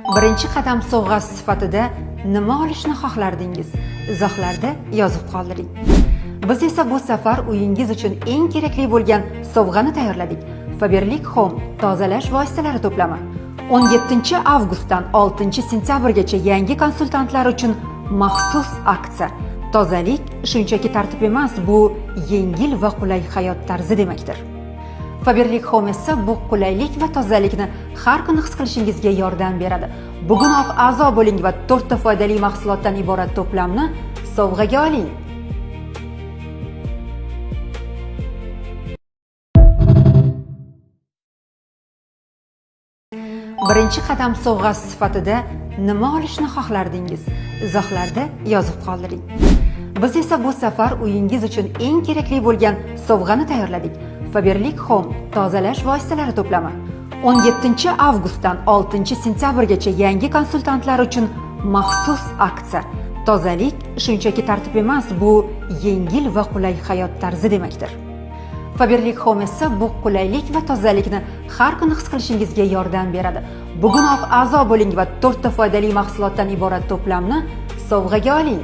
Birinchi qadam sovg'asi sifatida nima olishni xohlardingiz? Izohlarda yozib qoldiring. Biz esa bu safar uyingiz uchun eng kerakli bo'lgan sovg'ani tayyorladik. Faberlic Home tozalash vositalari to'plami. 17 avgustdan 6 sentyabrgacha yangi konsultantlar uchun maxsus aksiya. Tozalik shunchaki tartib emas, bu yengil va qulay hayot tarzi demakdir. Faberlic Home esa bu qulaylik va tozalikni har kuni his qilishingizga yordam beradi. Bugunoq a'zo bo'ling va 4 ta foydali mahsulotdan iborat to'plamni sovg'aga oling. Birinchi qadam sovg'asi sifatida nima olishni xohlardingiz? Izohlarda yozib qoldiring. Biz esa bu safar uyingiz uchun eng kerakli bo'lgan sovg'ani tayyorladik. Faberlic Home tozalash vositalari to'plami. 17 avgustdan 6 sentyabrgacha yangi konsultantlar uchun maxsus aksiya. Tozalik shunchaki tartib emas, bu yengil va qulay hayot tarzi demakdir. Faberlic Home esa bu qulaylik va tozalikni har kuni his qilishingizga yordam beradi. Bugunoq a'zo bo'ling va 4 ta foydali mahsulotdan iborat to'plamni sovg'aga oling.